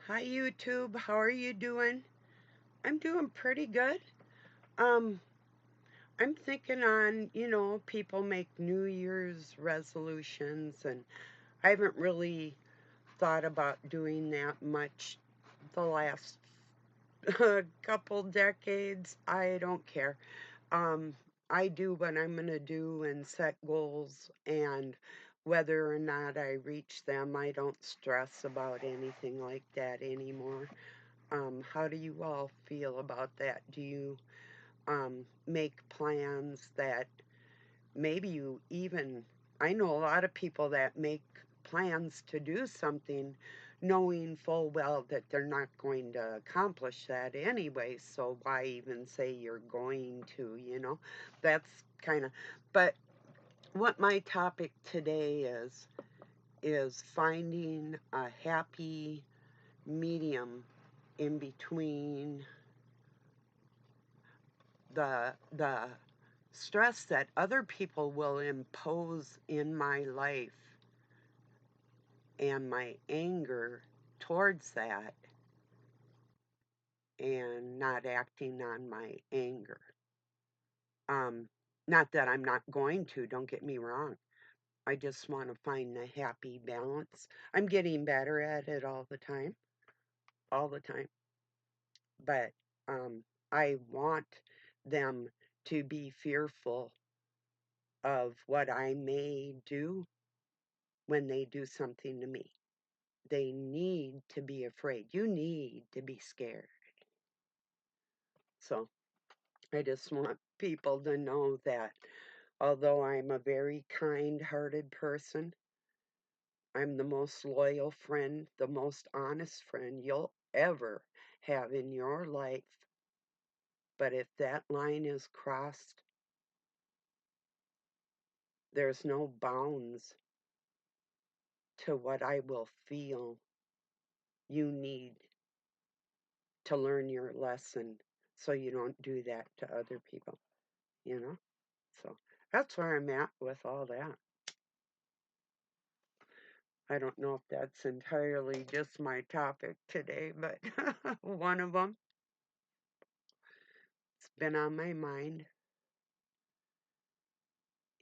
Hi YouTube, how are you doing? I'm doing pretty good. Um, I'm thinking on, people make New Year's resolutions, and I haven't really thought about doing that much the last couple decades. I don't care. Um, I do what I'm gonna do and set goals, and whether or not I reach them, I don't stress about anything like that anymore. How do you all feel about that? Do you make plans that maybe you even, I know a lot of people that make plans to do something knowing full well that they're not going to accomplish that anyway, so why even say you're going to? That's kind of, but what my topic today is finding a happy medium in between the stress that other people will impose in my life and my anger towards that and not acting on my anger. Um, Not that I'm not going to, don't get me wrong. I just want to find the happy balance. I'm getting better at it all the time. But I want them to be fearful of what I may do when they do something to me. They need to be afraid. You need to be scared. So I just want people to know that although I'm a very kind hearted person, I'm the most loyal friend, the most honest friend you'll ever have in your life. But if that line is crossed, there's no bounds to what I will feel. You need to learn your lesson so you don't do that to other people, you know? So that's where I'm at with all that. I don't know if that's entirely just my topic today, but one of them. It's been on my mind.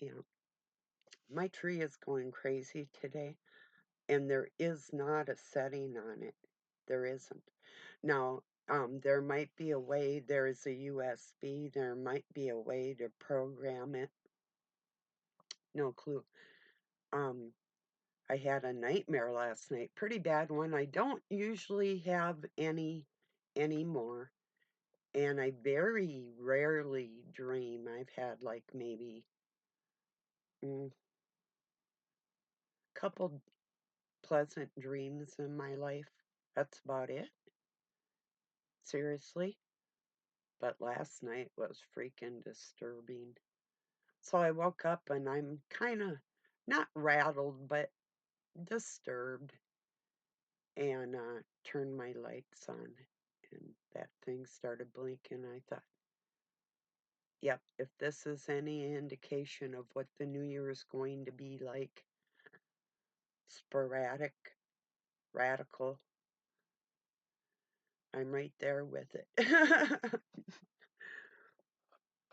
You know, my tree is going crazy today, and there is not a setting on it. There isn't. Now, there might be a way, there's a USB, there might be a way to program it. No clue. Um, I had a nightmare last night, pretty bad one. I don't usually have any anymore, and I very rarely dream. I've had like maybe a couple pleasant dreams in my life. That's about it, seriously. But last night was freaking disturbing. So I woke up and I'm kind of not rattled, but disturbed, and turned my lights on, and that thing started blinking. I thought, yep, if this is any indication of what the new year is going to be like, sporadic, radical, I'm right there with it.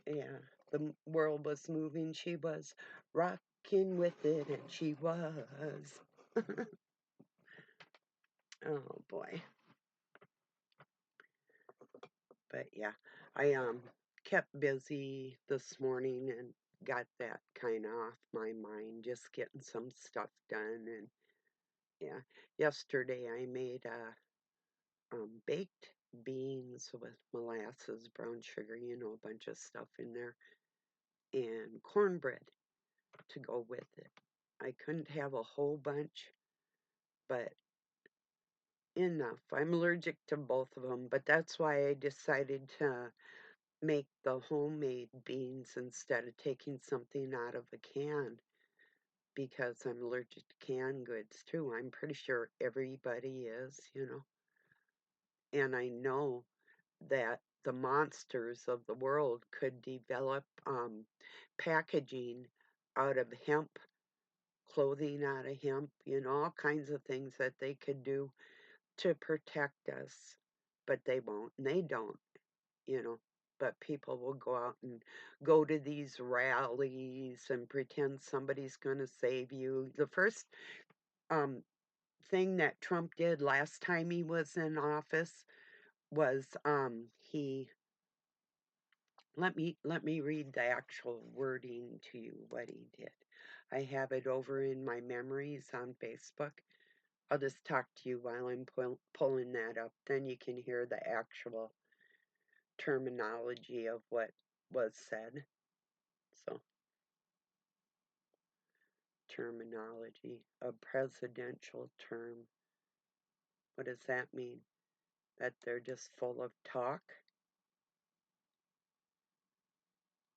Yeah, the world was moving. She was rocking with it, and she was. Oh boy. But yeah, I kept busy this morning and got that kind of off my mind, just getting some stuff done. And yeah, yesterday I made baked beans with molasses, brown sugar, a bunch of stuff in there, and cornbread to go with it. I couldn't have a whole bunch, but enough. I'm allergic to both of them, but that's why I decided to make the homemade beans instead of taking something out of a can, because I'm allergic to canned goods too. I'm pretty sure everybody is. And I know that the monsters of the world could develop packaging out of hemp, clothing out of hemp, all kinds of things that they could do to protect us, but they won't, and they don't, you know. But people will go out and go to these rallies and pretend somebody's going to save you. The first um, thing that Trump did last time he was in office was he let me read the actual wording to you what he did. I have it over in my memories on Facebook. I'll just talk to you while I'm pulling that up. Then you can hear the actual terminology of what was said. So, terminology, a presidential term. What does that mean? That they're just full of talk?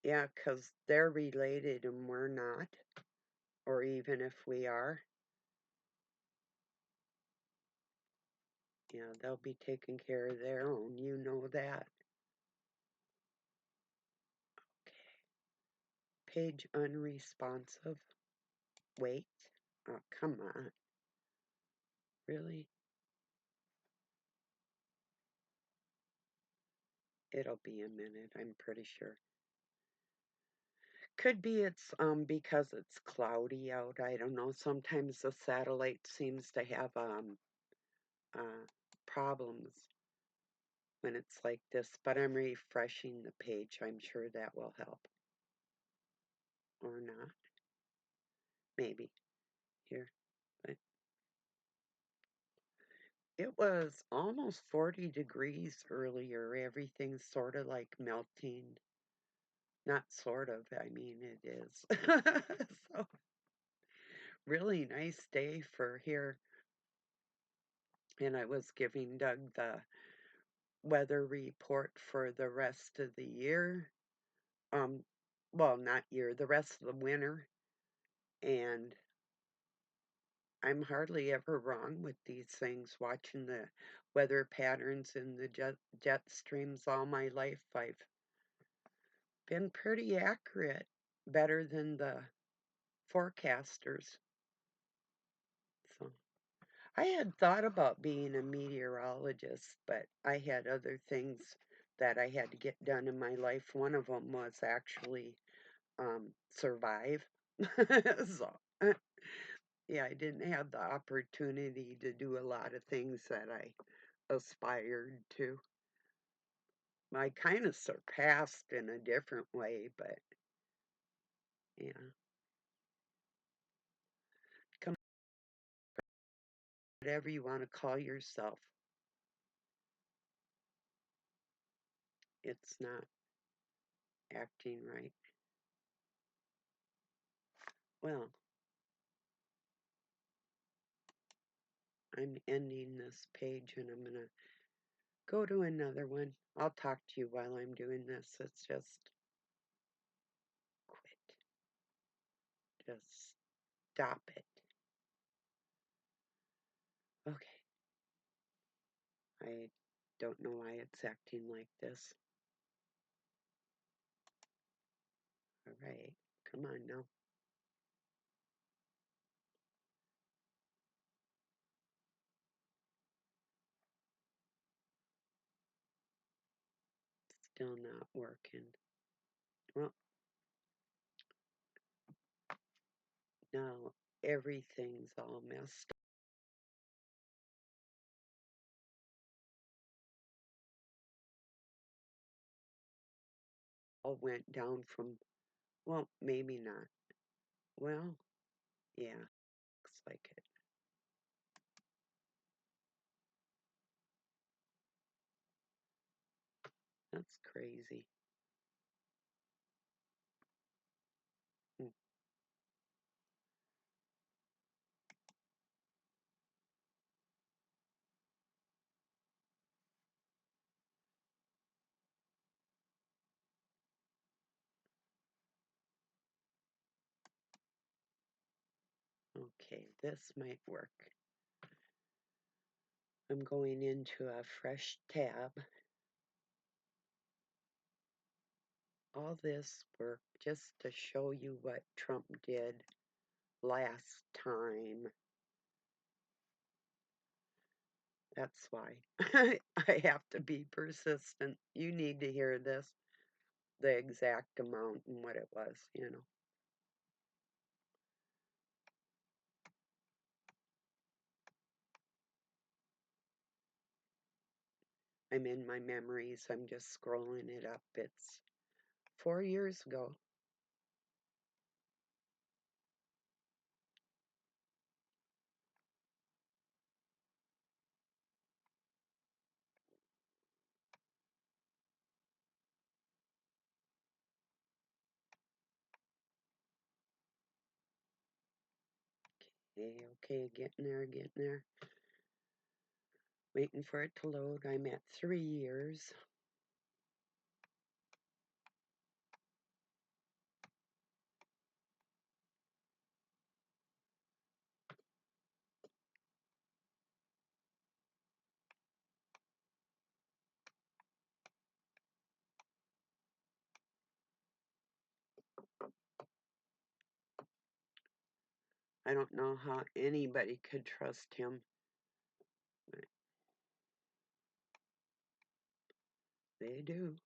Yeah, 'cause they're related and we're not, or even if we are. Yeah, they'll be taking care of their own. You know that. Okay. Page unresponsive. Wait. Oh, come on. Really? It'll be a minute, I'm pretty sure. Could be it's because it's cloudy out. I don't know. Sometimes the satellite seems to have uh problems when it's like this, but I'm refreshing the page. I'm sure that will help. Or not. Maybe. Here. But it was almost 40 degrees earlier. Everything's sort of like melting. Not sort of, I mean it is. So, really nice day for here. And I was giving Doug the weather report for the rest of the year. Um, well, not year, the rest of the winter. And I'm hardly ever wrong with these things. Watching the weather patterns in the jet streams all my life, I've been pretty accurate, better than the forecasters. So I had thought about being a meteorologist, but I had other things that I had to get done in my life. One of them was actually survive. So, yeah, I didn't have the opportunity to do a lot of things that I aspired to. I kind of surpassed in a different way, but yeah, come whatever you want to call yourself. It's not acting right. Well, I'm ending this page and I'm gonna go to another one. I'll talk to you while I'm doing this. It's just quit. Just stop it. Okay. I don't know why it's acting like this. All right. Come on now. Still not working. Well, now everything's all messed up. All went down from, well, maybe not. Well, yeah, looks like it. That's crazy. Hmm. Okay, this might work. I'm going into a fresh tab. All this work just to show you what Trump did last time. That's why. I have to be persistent. You need to hear this, the exact amount and what it was. I'm in my memories. I'm just scrolling it up. It's 4 years ago. Okay, okay, getting there, getting there. Waiting for it to load. I'm at 3 years. I don't know how anybody could trust him, but they do.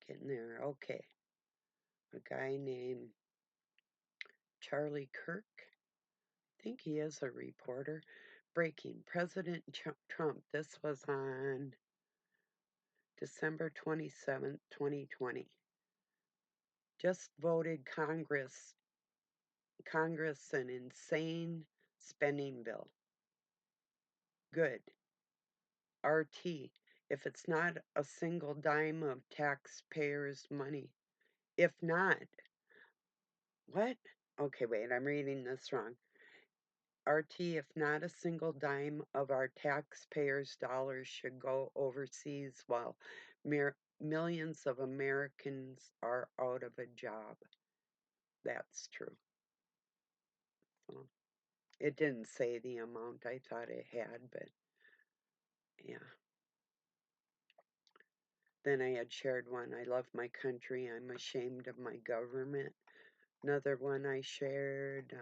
Getting there. Okay. A guy named Charlie Kirk. I think he is a reporter. Breaking President Trump. This was on December 27th, 2020. Just voted Congress an insane spending bill. Good. RT. If it's not a single dime of taxpayers' money. If not, what? Okay, wait, I'm reading this wrong. RT, if not a single dime of our taxpayers' dollars should go overseas while millions of Americans are out of a job. That's true. So, it didn't say the amount I thought it had, but yeah. Then I had shared one. I love my country. I'm ashamed of my government. Another one I shared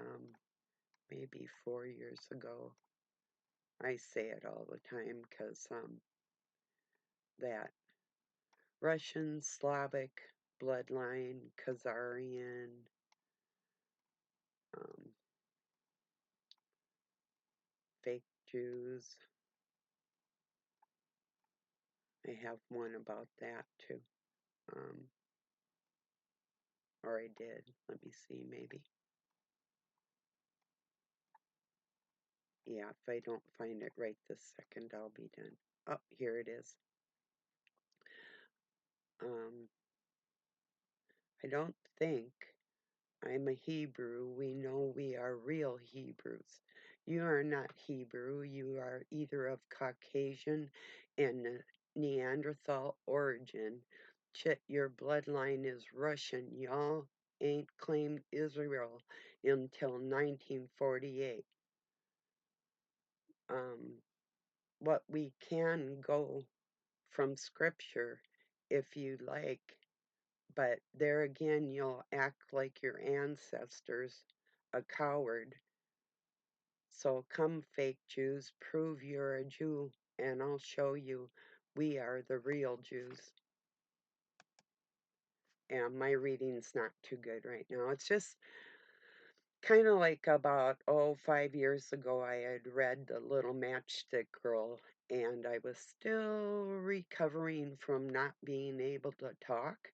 maybe 4 years ago. I say it all the time because that Russian, Slavic bloodline, Khazarian, um, fake Jews. I have one about that too. Um, or I did. Let me see, maybe. Yeah, if I don't find it right this second, I'll be done. Oh, here it is. Um, I don't think I'm a Hebrew. We know we are real Hebrews. You are not Hebrew. You are either of Caucasian and Neanderthal origin. Chit, your bloodline is Russian. Y'all ain't claimed Israel until 1948. Um, what we can go from scripture if you like, but there again, you'll act like your ancestors, a coward. So come, fake Jews, prove you're a Jew, and I'll show you we are the real Jews. And my reading's not too good right now. It's just kind of like about, 5 years ago, I had read The Little Matchstick Girl, and I was still recovering from not being able to talk.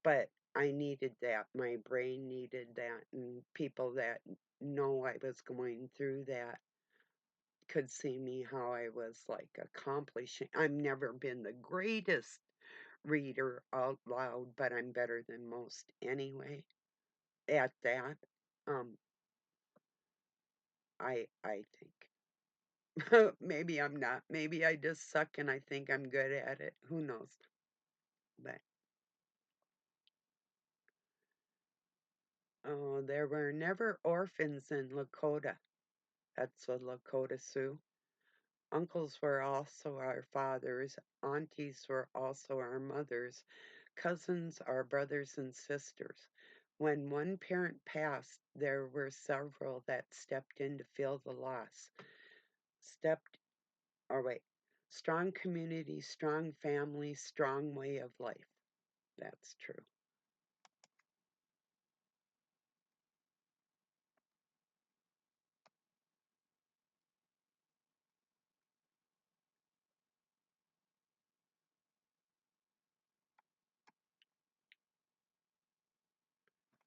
But I needed that. My brain needed that. And people that know I was going through that could see me how I was like accomplishing. I've never been the greatest reader out loud, but I'm better than most anyway at that. Um, I think. Maybe I'm not. Maybe I just suck and I think I'm good at it. Who knows? But Oh, there were never orphans in Lakota. That's a Lakota Sioux. Uncles were also our fathers, aunties were also our mothers, cousins are brothers and sisters. When one parent passed, there were several that stepped in to fill the loss. Stepped, or wait, strong community, strong family, strong way of life. That's true.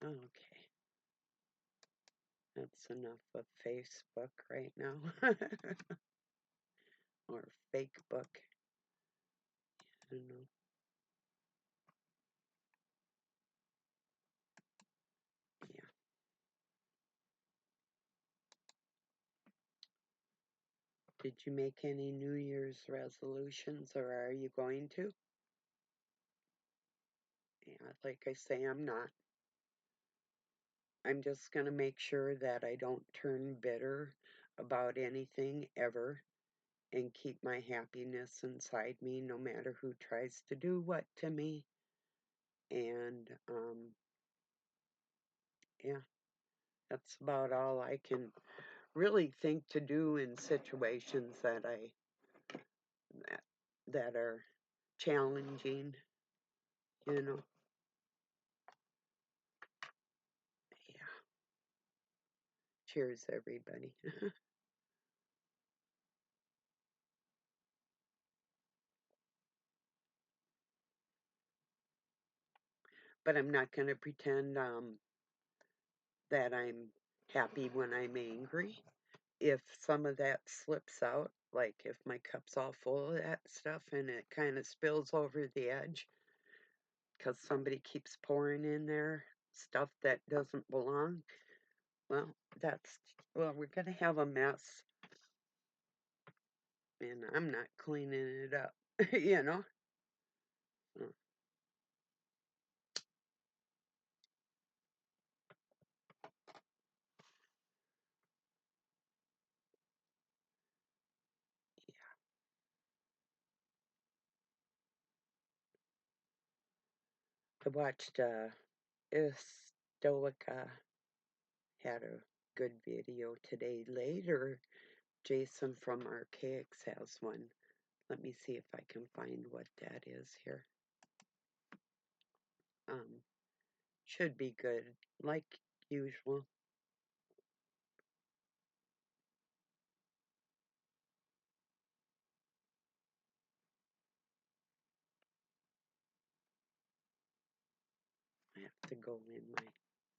Okay, that's enough of Facebook right now. Or fake book. I don't know. Yeah. Did you make any New Year's resolutions or are you going to? Yeah, like I say, I'm not. I'm just going to make sure that I don't turn bitter about anything ever and keep my happiness inside me no matter who tries to do what to me. And yeah, that's about all I can really think to do in situations that, that are challenging, you know. Yeah. Cheers, everybody. But I'm not going to pretend that I'm happy when I'm angry. If some of that slips out, like if my cup's all full of that stuff and it kind of spills over the edge because somebody keeps pouring in there stuff that doesn't belong, well, we're going to have a mess and I'm not cleaning it up, you know? So, yeah. I watched Stoica had a good video today. Later, Jason from Archaics has one. Let me see if I can find what that is here. Um, should be good, like usual. I have to go in my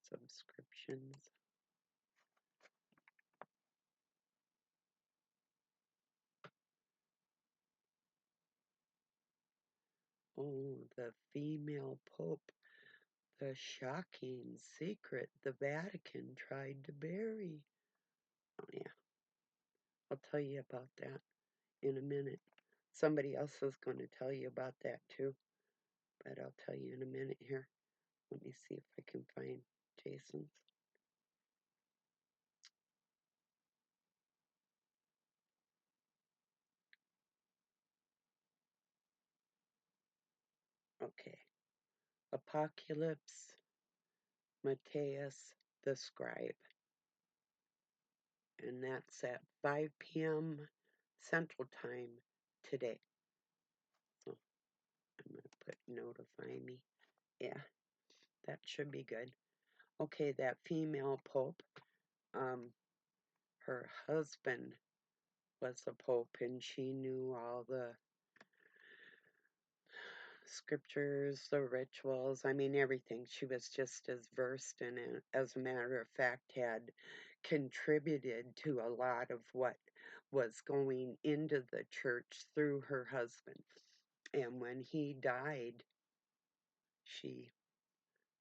subscriptions. Oh, the female pope, the shocking secret the Vatican tried to bury. Oh, yeah, I'll tell you about that in a minute. Somebody else is going to tell you about that too, but I'll tell you in a minute here. Let me see if I can find Jason's. Okay. Apocalypse, Matthias the Scribe. And that's at 5 p.m. Central Time today. So I'm going to put notify me. Yeah, that should be good. Okay, that female pope, um, her husband was a pope and she knew all the scriptures, the rituals, I mean, everything. She was just as versed in it. As a matter of fact, had contributed to a lot of what was going into the church through her husband. And when he died, she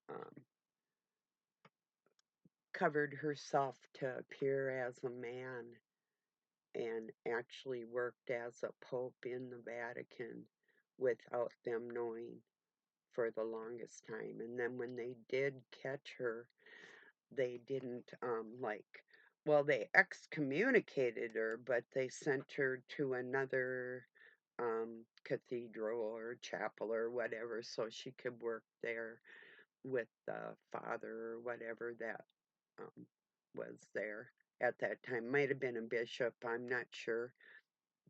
um, covered herself to appear as a man and actually worked as a pope in the Vatican without them knowing for the longest time. And then when they did catch her, they didn't, well, they excommunicated her, but they sent her to another, cathedral or chapel or whatever so she could work there with the father or whatever that, um, was there at that time. Might have been a bishop, I'm not sure,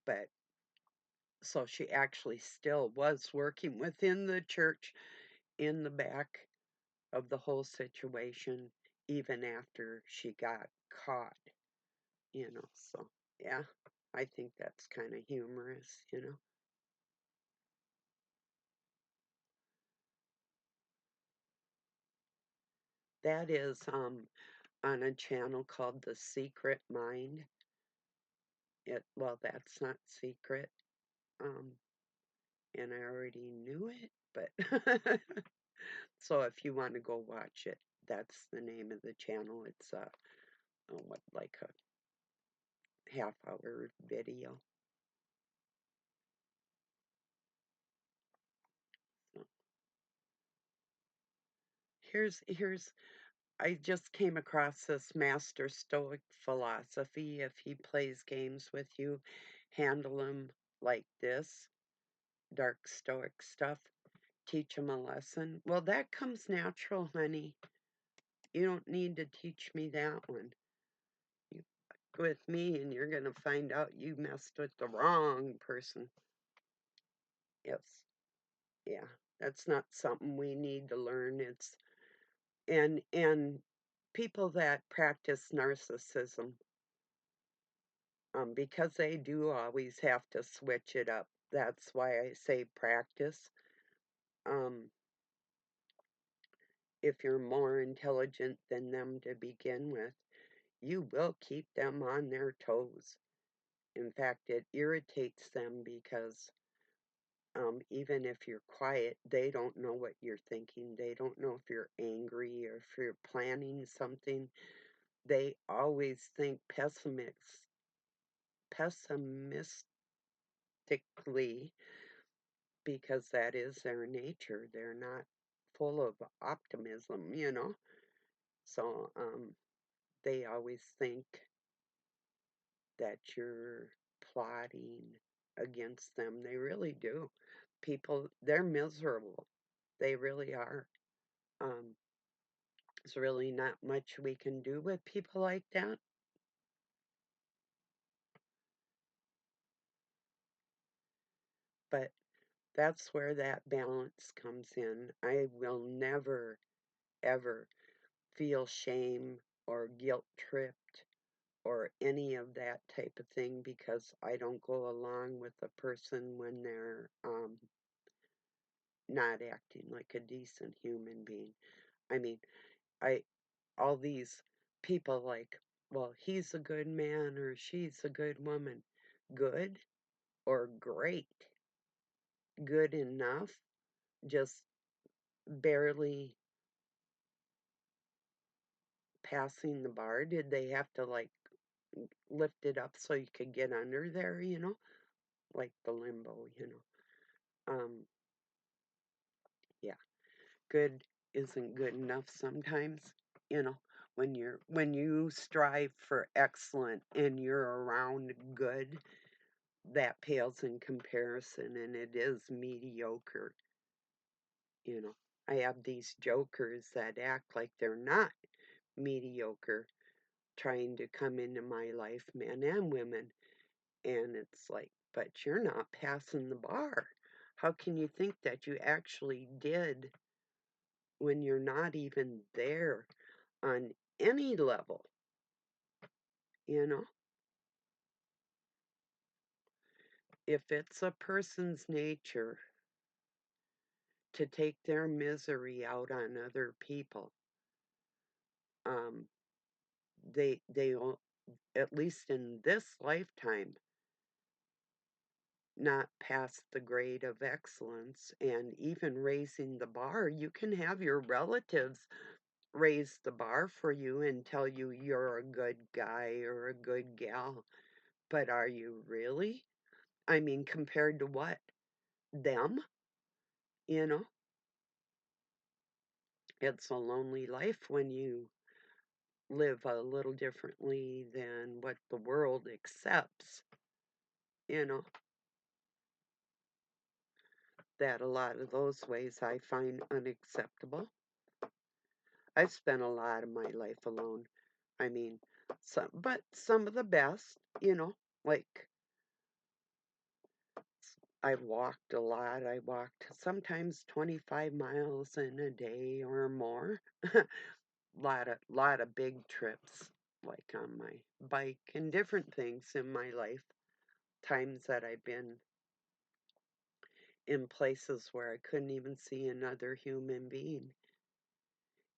but so she actually still was working within the church in the back of the whole situation even after she got caught, so yeah, I think that's kind of humorous. That is on a channel called The Secret Mind. Well, that's not secret. Um and I already knew it, but so if you want to go watch it, that's the name of the channel. It's what, like a half-hour video. So here's I just came across this master stoic philosophy. If he plays games with you, handle him like this, dark stoic stuff. Teach him a lesson. Well, that comes natural, honey. You don't need to teach me that one. You with me and you're going to find out you messed with the wrong person. Yes. Yeah. That's not something we need to learn. And people that practice narcissism, because they do always have to switch it up. That's why I say practice. Um, if you're more intelligent than them to begin with, you will keep them on their toes. In fact, it irritates them because even if you're quiet, they don't know what you're thinking. They don't know if you're angry or if you're planning something. They always think pessimistically because that is their nature. They're not full of optimism. So they always think that you're plotting against them. They really do. People, they're miserable. They really are. Um, there's really not much we can do with people like that. But that's where that balance comes in. I will never, ever feel shame or guilt tripped or any of that type of thing because I don't go along with a person when they're not acting like a decent human being. I mean, I all these people like, well, he's a good man or she's a good woman. Good or great? Good enough? Just barely passing the bar? Did they have to like lift it up so you could get under there? Like the limbo? Yeah. Good isn't good enough sometimes, you know, when you strive for excellent and you're around good, that pales in comparison and it is mediocre. I have these jokers that act like they're not mediocre trying to come into my life, men and women, and it's like, but you're not passing the bar. How can you think that you actually did when you're not even there on any level, you know? If it's a person's nature to take their misery out on other people, um, they'll, at least in this lifetime, not pass the grade of excellence and even raising the bar. You can have your relatives raise the bar for you and tell you you're a good guy or a good gal, but are you really? I mean, compared to what? Them? You know, it's a lonely life when you live a little differently than what the world accepts, you know, that a lot of those ways I find unacceptable. I've spent a lot of my life alone. I mean, but some of the best, like I walked a lot. I walked sometimes 25 miles in a day or more. Lot of big trips, like on my bike and different things in my life. Times that I've been in places where I couldn't even see another human being.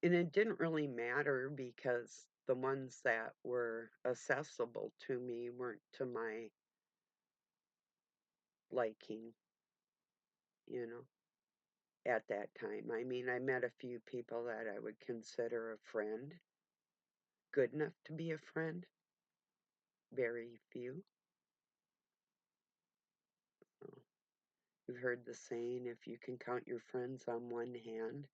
And it didn't really matter because the ones that were accessible to me weren't to my liking, you know, at that time. I mean, I met a few people that I would consider a friend, good enough to be a friend, very few. So, you've heard the saying, if you can count your friends on one hand,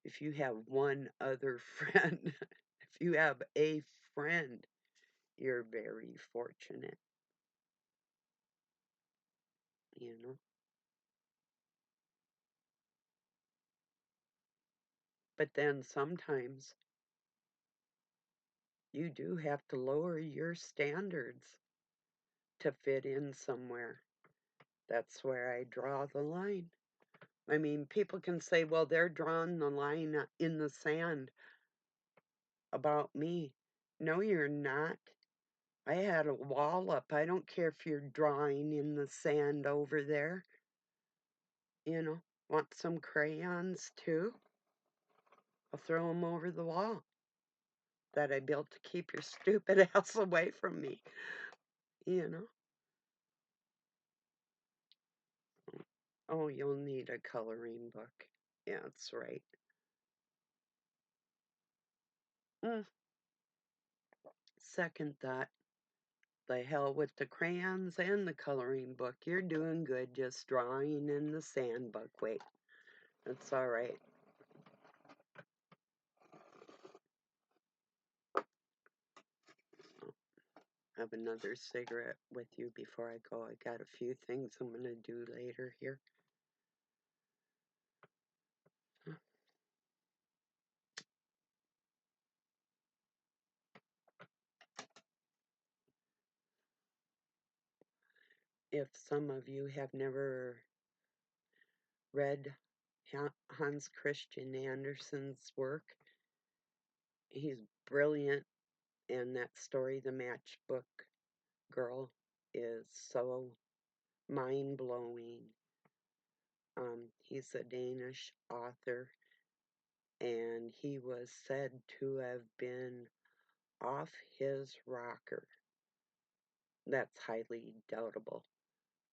if you have one other friend, if you have a friend, you're very fortunate, you know. But then sometimes you do have to lower your standards to fit in somewhere. That's where I draw the line. I mean, people can say, well, they're drawing the line in the sand about me. No, you're not. I had a wall up. I don't care if you're drawing in the sand over there. Want some crayons too? I'll throw them over the wall that I built to keep your stupid ass away from me. You know? Oh, you'll need a coloring book. Yeah, that's right. Mm, second thought. The hell with the crayons and the coloring book. You're doing good just drawing in the sandbook. Wait, that's all right. I'll have another cigarette with you before I go. I got a few things I'm going to do later here. If some of you have never read Hans Christian Andersen's work, he's brilliant, and that story, The Matchbook Girl, is so mind-blowing. He's a Danish author, and he was said to have been off his rocker. That's highly doubtable.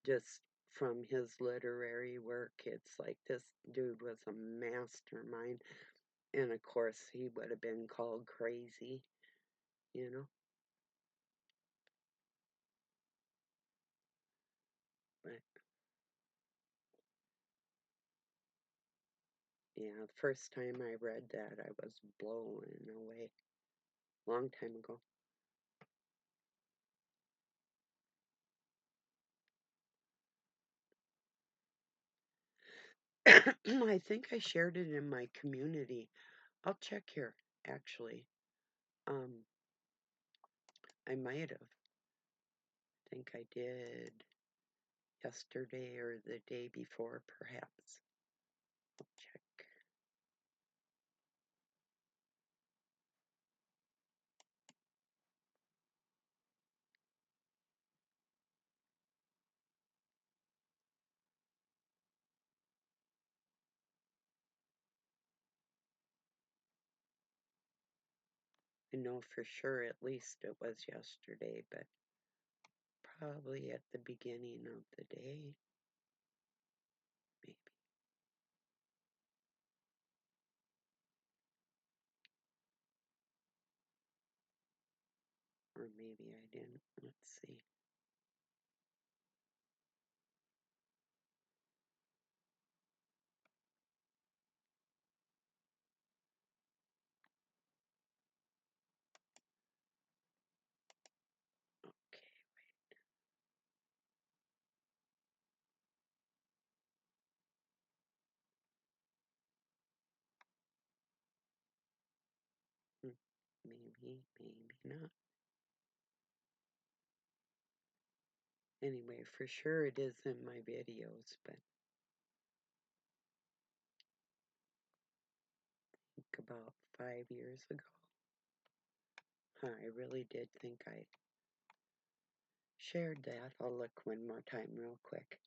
Just from his literary work, it's like this dude was a mastermind. And of course, he would have been called crazy, you know? But yeah, the first time I read that, I was blown away. Long time ago. I think I shared it in my community. I'll check here, actually. Um, I might have. I think I did yesterday or the day before, perhaps. I'll check. I know for sure at least it was yesterday, but probably at the beginning of the day, maybe. Or maybe I didn't. Let's see. Maybe, maybe not. Anyway, for sure it is in my videos, but I think about 5 years ago. Huh, I really did think I shared that. I'll look one more time real quick.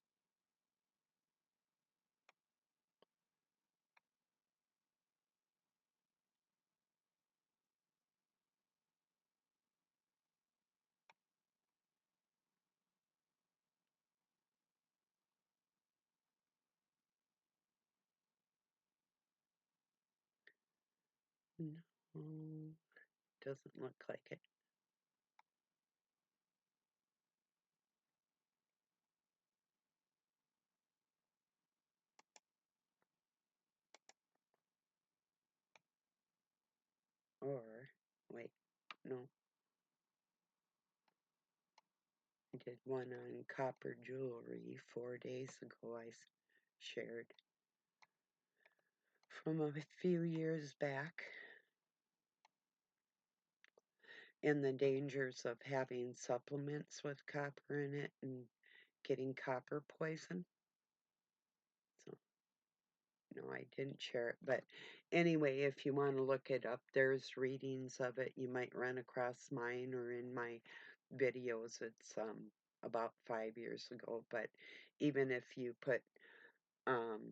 No, doesn't look like it. Or, wait, no, I did one on copper jewelry 4 days ago. I shared from a few years back, and the dangers of having supplements with copper in it and getting copper poison. So, no, I didn't share it. But anyway, if you want to look it up, there's readings of it. You might run across mine or in my videos. It's about 5 years ago. But even if you put um,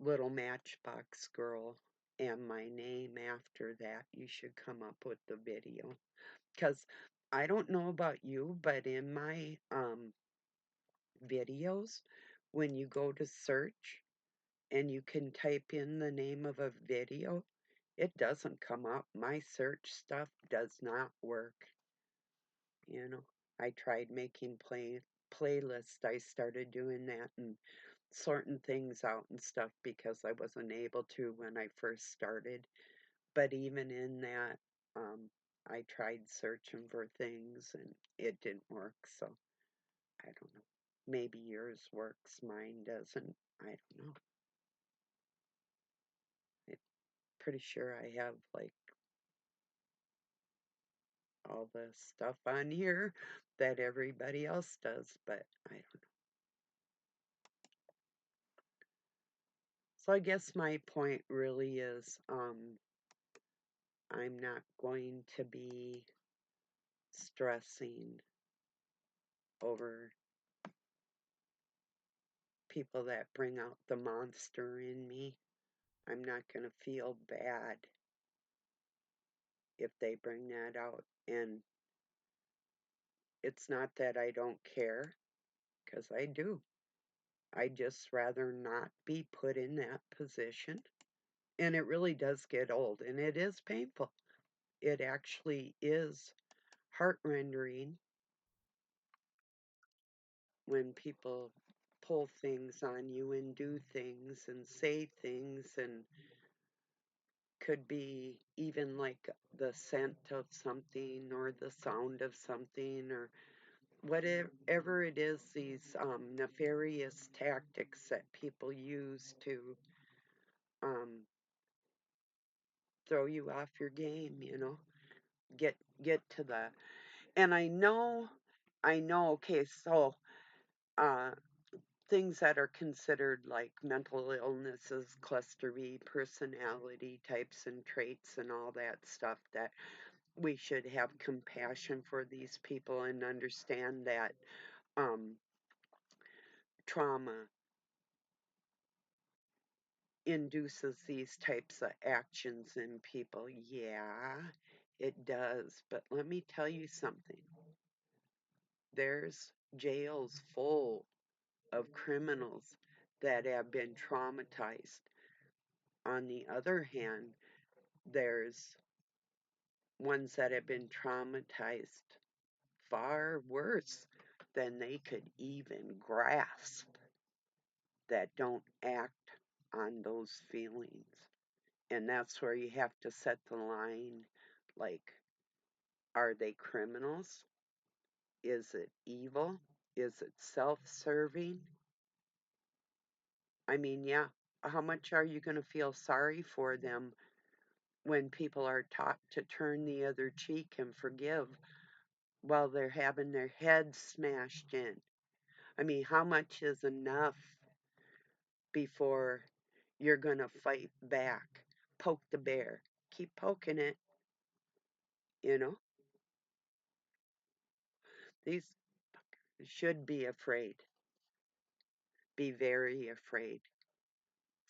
Little Matchbox Girl and my name after that, you should come up with the video. Because I don't know about you, but in my videos, when you go to search and you can type in the name of a video, it doesn't come up. My search stuff does not work. You know, I tried making playlists. I started doing that and sorting things out and stuff because I wasn't able to when I first started. But even in that, um, I tried searching for things and it didn't work. So I don't know. Maybe yours works, mine doesn't. I don't know. I'm pretty sure I have like all the stuff on here that everybody else does, but I don't know. So I guess my point really is I'm not going to be stressing over people that bring out the monster in me. I'm not going to feel bad if they bring that out. And it's not that I don't care, because I do. I just rather not be put in that position. And it really does get old, and it is painful. It actually is heart-rending when people pull things on you and do things and say things and could be even like the scent of something or the sound of something or whatever it is, these nefarious tactics that people use to um, throw you off your game, get to the. And I know, okay, so uh, things that are considered like mental illnesses, cluster B, personality types and traits and all that stuff, that we should have compassion for these people and understand that um, trauma induces these types of actions in people. Yeah, it does. But let me tell you something. There's jails full of criminals that have been traumatized. On the other hand, there's ones that have been traumatized far worse than they could even grasp, that don't act on those feelings. And that's where you have to set the line. Like, are they criminals? Is it evil? Is it self serving? I mean, yeah, how much are you going to feel sorry for them when people are taught to turn the other cheek and forgive while they're having their heads smashed in. I mean, how much is enough before you're going to fight back? Poke the bear. Keep poking it, you know? These should be afraid. Be very afraid.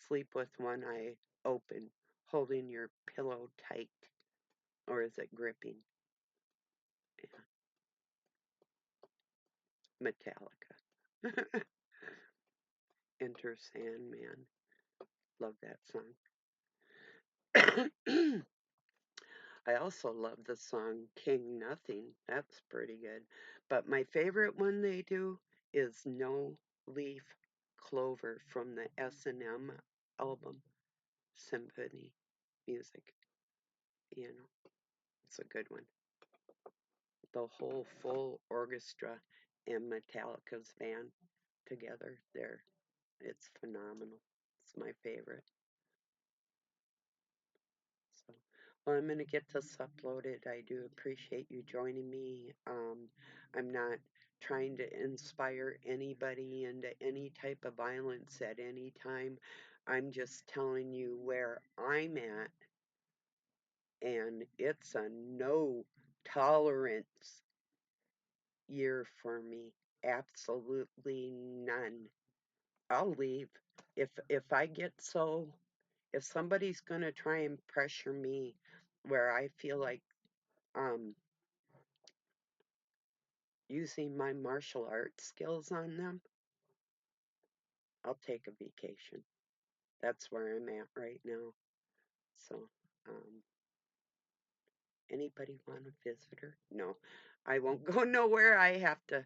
Sleep with one eye open, holding your pillow tight. Or is it gripping? Yeah. Metallica. Enter Sandman. Love that song. I also love the song King Nothing. That's pretty good. But my favorite one they do is No Leaf Clover from the S&M album, Symphony Music. You know, it's a good one. The whole full orchestra and Metallica's band together there. It's phenomenal. It's my favorite. So, well, I'm going to get this uploaded. I do appreciate you joining me. I'm not trying to inspire anybody into any type of violence at any time. I'm just telling you where I'm at, and it's a no tolerance year for me. Absolutely none. I'll leave. If I get so if somebody's going to try and pressure me where I feel like um using my martial arts skills on them, I'll take a vacation. That's where I'm at right now. So, um anybody want a visitor? No. I won't go nowhere. I have to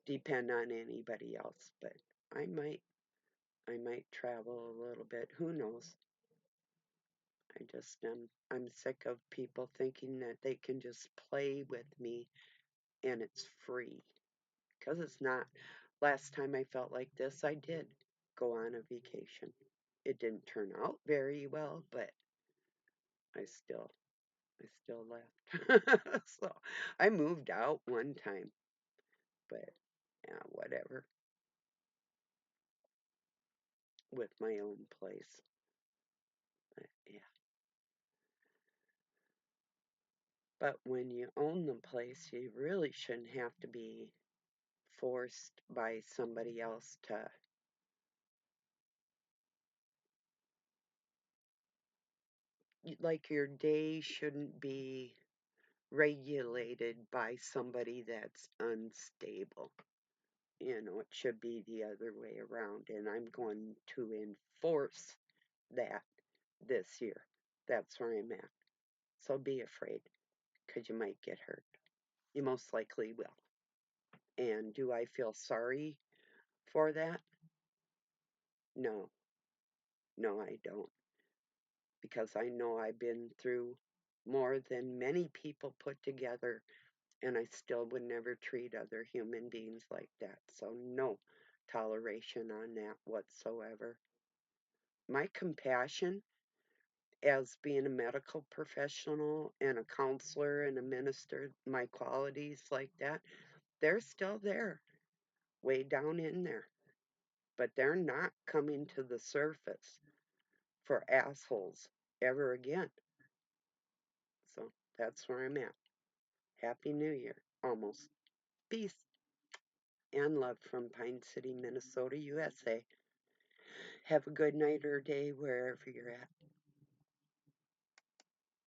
depend on anybody else, but I might I might travel a little bit. Who knows? I'm sick of people thinking that they can just play with me and it's free, because it's not. Last time I felt like this, I did go on a vacation. It didn't turn out very well, but I still I still left. So I moved out one time, but yeah, whatever, with my own place. But yeah. But when you own the place, you really shouldn't have to be forced by somebody else to, like, your day shouldn't be regulated by somebody that's unstable. It should be the other way around, and I'm going to enforce that this year. That's where I'm at. So be afraid, because you might get hurt. You most likely will. And do I feel sorry for that? No, no, I don't. Because I know I've been through more than many people put together, and I still would never treat other human beings like that. So, no toleration on that whatsoever. My compassion as being a medical professional and a counselor and a minister, my qualities like that, they're still there, way down in there. But they're not coming to the surface for assholes ever again. So that's where I'm at. Happy New Year. Almost. Peace and love from Pine City, Minnesota, USA. Have a good night or day wherever you're at.